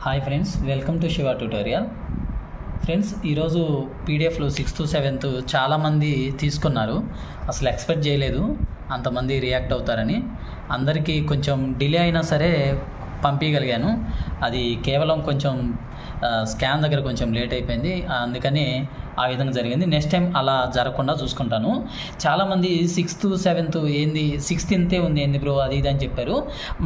Hi friends, welcome to Shiva tutorial. Friends, ఈరోజు పీడిఎఫ్లో 6th 7th చాలామంది తీసుకున్నారు. అసలు ఎక్స్పెక్ట్ చేయలేదు అంతమంది రియాక్ట్ అవుతారని. అందరికీ కొంచెం డిలే అయినా సరే పంపించగలిగాను. అది కేవలం కొంచెం స్కాన్ దగ్గర కొంచెం లేట్ అయిపోయింది, అందుకని ఆ విధంగా జరిగింది. నెక్స్ట్ టైం అలా జరగకుండా చూసుకుంటాను. చాలామంది 6th 7th ఏంది 16th ఉంది ఏంది బ్రో అది ఇది అని చెప్పారు.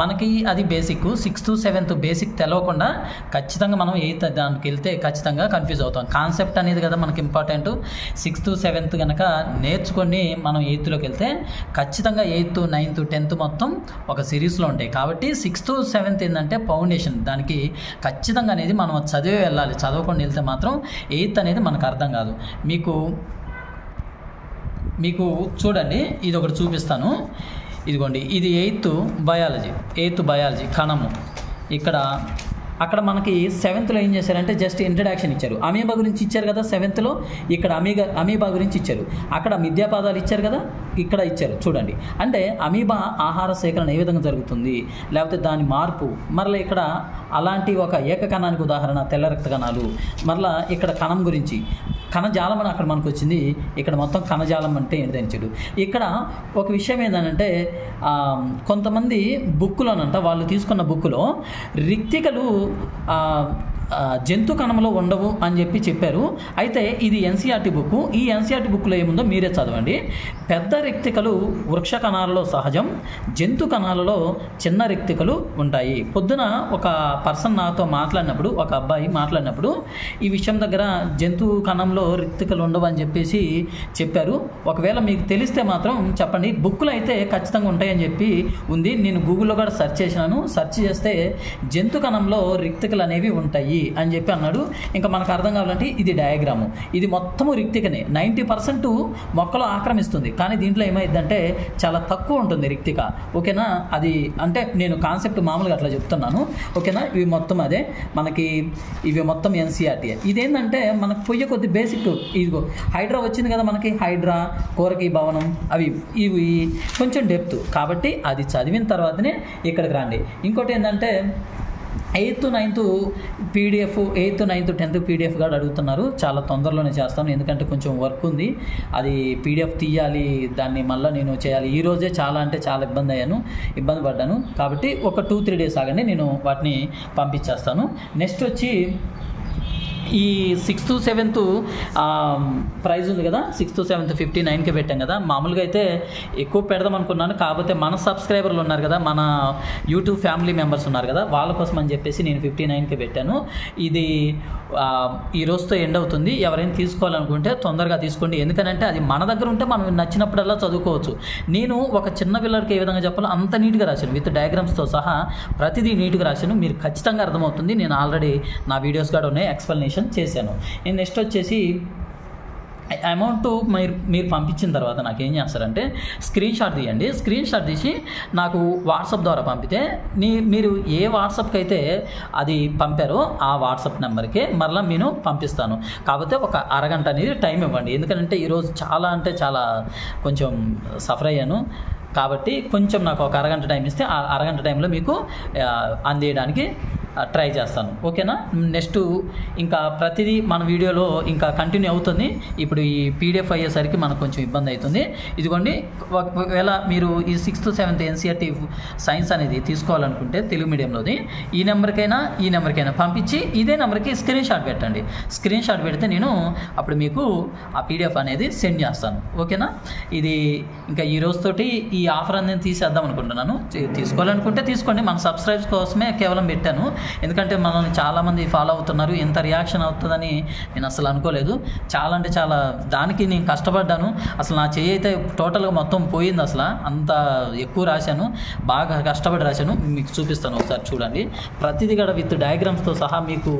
మనకి అది బేసిక్. 6th 7th బేసిక్ తెలవకుండా ఖచ్చితంగా మనం 8th దానికి వెళ్తే ఖచ్చితంగా కన్ఫ్యూజ్ అవుతాం. కాన్సెప్ట్ అనేది కదా మనకి ఇంపార్టెంట్. 6th 7th కనుక నేర్చుకొని మనం 8thలోకి వెళ్తే ఖచ్చితంగా 8th 9th 10th మొత్తం ఒక సిరీస్లో ఉంటాయి. కాబట్టి 6th 7th ఏంటంటే ఫౌండేషన్, దానికి ఖచ్చితంగా అనేది మనం చదివే వెళ్ళాలి. చదవకుండా వెళ్తే మాత్రం 8th అనేది మనకు అర్థం కాదు. మీకు చూడండి, ఇది ఒకటి చూపిస్తాను. ఇదిగోండి, ఇది 8th బయాలజీ కణము. అక్కడ మనకి 7thలో ఏం చేశారంటే జస్ట్ ఇంట్రడక్షన్ ఇచ్చారు. అమీబా గురించి ఇచ్చారు కదా 7thలో. ఇక్కడ అమీబా గురించి ఇచ్చారు. అక్కడ మిథ్యాపాదాలు ఇచ్చారు కదా, ఇక్కడ ఇచ్చారు. చూడండి, అంటే అమీబా ఆహార సేకరణ ఏ విధంగా జరుగుతుంది, లేకపోతే దాని మార్పు. మరలా ఇక్కడ అలాంటి ఒక ఏకకణానికి ఉదాహరణ తెల్ల రక్త కణాలు. మరలా ఇక్కడ కణం గురించి కణజాలం అని అక్కడ మనకు వచ్చింది. ఇక్కడ మొత్తం కణజాలం అంటే ఏంటంటాడు. ఇక్కడ ఒక విషయం ఏంటంటే కొంతమంది బుక్కులోనంట వాళ్ళు తీసుకున్న బుక్కులో రిక్తికలు జంతు కణంలో ఉండవు అని చెప్పారు. అయితే ఇది ఎన్సీఆర్టీ బుక్. ఈ ఎన్సీఆర్టీ బుక్లో ఏముందో మీరే చదవండి. పెద్ద రిక్తికలు వృక్ష కణాలలో సహజం, జంతు కణాలలో చిన్న రిక్తికలు ఉంటాయి. పొద్దున ఒక పర్సన్ నాతో మాట్లాడినప్పుడు, ఒక అబ్బాయి మాట్లాడినప్పుడు ఈ విషయం దగ్గర జంతు కణంలో రిక్తికలు ఉండవు అని చెప్పారు. ఒకవేళ మీకు తెలిస్తే మాత్రం చెప్పండి. బుక్లో అయితే ఖచ్చితంగా ఉంటాయని చెప్పి ఉంది. నేను గూగుల్లో కూడా సెర్చ్ చేసినాను. సెర్చ్ చేస్తే జంతు కణంలో రిక్తికలు అనేవి ఉంటాయి అని చెప్పి అన్నాడు. ఇంకా మనకు అర్థం కావాలంటే ఇది డయాగ్రాము. ఇది మొత్తము రిక్తికనే. 90% మొక్కలు ఆక్రమిస్తుంది, కానీ దీంట్లో ఏమైందంటే చాలా తక్కువ ఉంటుంది రిక్తిక. ఓకేనా? అది అంటే నేను కాన్సెప్ట్ మామూలుగా అట్లా చెప్తున్నాను. ఓకేనా? ఇవి మొత్తం అదే మనకి, ఇవి మొత్తం ఎన్సీఆర్టీ. ఇదేంటంటే మనకు పొయ్యే కొద్ది బేసిక్. ఇదిగో హైడ్రా వచ్చింది కదా మనకి, హైడ్రా, కోరకి భవనం, ఇవి కొంచెం డెప్త్. కాబట్టి అది చదివిన తర్వాతనే ఇక్కడికి రండి. ఇంకోటి ఏంటంటే 8th 9th PDF, 8th 9th 10th PDF కూడా అడుగుతున్నారు. చాలా తొందరలోనే చేస్తాను, ఎందుకంటే కొంచెం వర్క్ ఉంది. అది పీడిఎఫ్ తీయాలి, దాన్ని మళ్ళీ నేను చేయాలి. ఈరోజే చాలా ఇబ్బంది పడ్డాను. కాబట్టి ఒక 2-3 days ఆగండి, నేను వాటిని పంపించేస్తాను. నెక్స్ట్ వచ్చి ఈ 6th 7th ప్రైజ్ ఉంది కదా, 6th 7th 59కి పెట్టాం కదా. మామూలుగా అయితే ఎక్కువ పెడదాం అనుకున్నాను, కాకపోతే మన సబ్స్క్రైబర్లు ఉన్నారు కదా, మన యూట్యూబ్ ఫ్యామిలీ మెంబర్స్ ఉన్నారు కదా, వాళ్ళ కోసం అని చెప్పేసి నేను 59కి పెట్టాను. ఇది ఈ రోజుతో ఎండ్ అవుతుంది. ఎవరైనా తీసుకోవాలనుకుంటే తొందరగా తీసుకోండి, ఎందుకంటే అది మన దగ్గర ఉంటే మనం నచ్చినప్పుడల్లా చదువుకోవచ్చు. నేను ఒక చిన్న పిల్లలకి ఏ విధంగా చెప్పాలో అంత నీట్గా రాశాను, విత్ డయాగ్రామ్స్తో సహా ప్రతిదీ నీట్గా రాశాను. మీరు ఖచ్చితంగా అర్థమవుతుంది. నేను ఆల్రెడీ నా వీడియోస్ కూడా ఉన్నాయి, ఎక్స్ప్లెనేషన్ చేశాను. నేను నెక్స్ట్ వచ్చేసి అమౌంట్ మీరు పంపించిన తర్వాత నాకు ఏం చేస్తారంటే స్క్రీన్ షాట్ తీయండి. స్క్రీన్ షాట్ తీసి నాకు వాట్సాప్ ద్వారా పంపితే మీరు ఏ వాట్సాప్కి అయితే అది పంపారో ఆ వాట్సాప్ నెంబర్కే మరలా నేను పంపిస్తాను. కాకపోతే ఒక అరగంట అనేది టైం ఇవ్వండి, ఎందుకంటే ఈరోజు చాలా కొంచెం సఫర్ అయ్యాను. కాబట్టి కొంచెం నాకు ఒక అరగంట టైం ఇస్తే ఆ అరగంట టైంలో మీకు అందియడానికి ట్రై చేస్తాను. ఓకేనా? నెక్స్ట్ ఇంకా ప్రతిదీ మన వీడియోలో ఇంకా కంటిన్యూ అవుతుంది. ఇప్పుడు ఈ పీడిఎఫ్ అయ్యేసరికి మనకు కొంచెం ఇబ్బంది అవుతుంది. ఇదిగోండి, ఒకవేళ మీరు ఈ 6th 7th ఎన్సీఆర్టీ సైన్స్ అనేది తీసుకోవాలనుకుంటే తెలుగు మీడియంలోది ఈ నెంబర్కైనా పంపించి ఇదే నెంబర్కి స్క్రీన్ షాట్ పెట్టండి. స్క్రీన్ షాట్ పెడితే నేను అప్పుడు మీకు ఆ పీడిఎఫ్ అనేది సెండ్ చేస్తాను. ఓకేనా? ఇది ఇంకా ఈ రోజుతోటి ఈ ఆఫర్ అనేది తీసేద్దాం అనుకుంటున్నాను. తీసుకోవాలనుకుంటే తీసుకోండి, మన సబ్స్క్రైబ్స్ కోసమే కేవలం పెట్టాను. ఎందుకంటే మనల్ని చాలామంది ఫాలో అవుతున్నారు. ఎంత రియాక్షన్ అవుతుందని నేను అసలు అనుకోలేదు. చాలా దానికి నేను కష్టపడ్డాను. అసలు నా చెయ్యి అయితే టోటల్గా మొత్తం పోయింది. అసలు అంత ఎక్కువ రాశాను, బాగా కష్టపడి రాశాను. మీకు చూపిస్తాను, ఒకసారి చూడండి. ప్రతిదీ కూడా విత్ డయాగ్రామ్స్తో సహా మీకు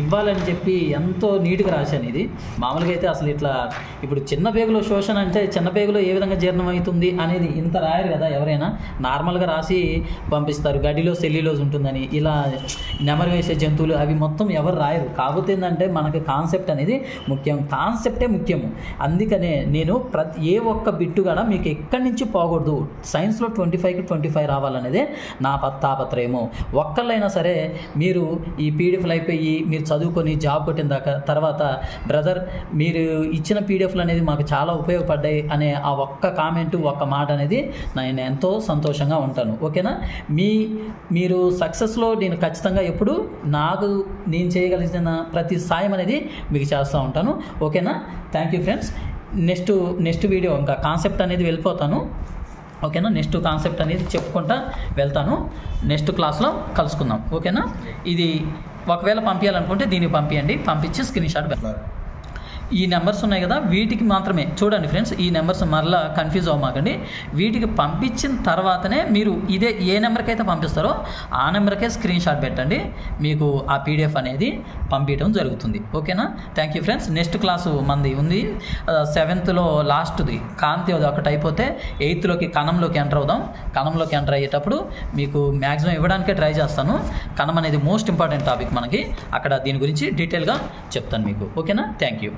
ఇవ్వాలని చెప్పి ఎంతో నీట్గా రాశాను. ఇది మామూలుగా అయితే అసలు ఇట్లా ఇప్పుడు చిన్న పేగులో శోషణ అంటే చిన్న పేగులో ఏ విధంగా జీర్ణం అవుతుంది అనేది ఇంత రాయరు కదా ఎవరైనా. నార్మల్గా రాసి పంపిస్తారు, గడ్డిలో సెల్యులోజ్ ఉంటుందని, కానీ ఇలా నెమరు వేసే జంతువులు అవి మొత్తం ఎవరు రాయరు. కాకపోతే ఏంటంటే మనకి కాన్సెప్ట్ అనేది ముఖ్యం, కాన్సెప్టే ముఖ్యము. అందుకనే నేను ఏ ఒక్క బిట్టు కూడా మీకు ఎక్కడి నుంచి పోకూడదు, సైన్స్లో 25కి 25 రావాలనేదే నా తాపత్రయము. ఒక్కళ్ళైనా సరే మీరు ఈ పీడిఎఫ్లు అయిపోయి మీరు చదువుకొని జాబ్ కొట్టిన తర్వాత బ్రదర్ మీరు ఇచ్చిన పీడిఎఫ్లు అనేది మాకు చాలా ఉపయోగపడ్డాయి అనే ఆ ఒక్క కామెంట్ ఒక్క మాట అనేది నేను ఎంతో సంతోషంగా ఉంటాను. ఓకేనా? మీరు సక్సెస్లో నేను ఖచ్చితంగా ఎప్పుడు నేను చేయగలిగిన ప్రతి సాయం అనేది మీకు చేస్తూ ఉంటాను. ఓకేనా? Thank you friends. Next video ఇంకా కాన్సెప్ట్ అనేది వెళ్ళిపోతాను. ఓకేనా? నెక్స్ట్ కాన్సెప్ట్ అనేది చెప్పుకుంటా వెళ్తాను. నెక్స్ట్ క్లాస్లో కలుసుకుందాం. ఓకేనా? ఇది ఒకవేళ పంపించాలనుకుంటే దీనికి పంపించండి, పంపించి స్క్రీన్ షాట్ పెట్టాలి. ఈ నెంబర్స్ ఉన్నాయి కదా, వీటికి మాత్రమే చూడండి ఫ్రెండ్స్. ఈ నెంబర్స్ మరలా కన్ఫ్యూజ్ అవ్వమాకండి. వీటికి పంపించిన తర్వాతనే మీరు ఏ నెంబర్కి అయితే పంపిస్తారో ఆ నెంబర్కే స్క్రీన్ షాట్ పెట్టండి, మీకు ఆ పీడిఎఫ్ అనేది పంపించడం జరుగుతుంది. ఓకేనా? Thank you friends. Next class మంది ఉంది 7th లాస్ట్ది కాంతి ఒకటి అయిపోతే 8th కణంలోకి ఎంటర్ అవుదాం. కణంలోకి ఎంటర్ అయ్యేటప్పుడు మీకు మ్యాక్సిమం ఇవ్వడానికే ట్రై చేస్తాను. కణం అనేది మోస్ట్ ఇంపార్టెంట్ టాపిక్ మనకి, అక్కడ దీని గురించి డీటెయిల్గా చెప్తాను మీకు. ఓకేనా? Thank you.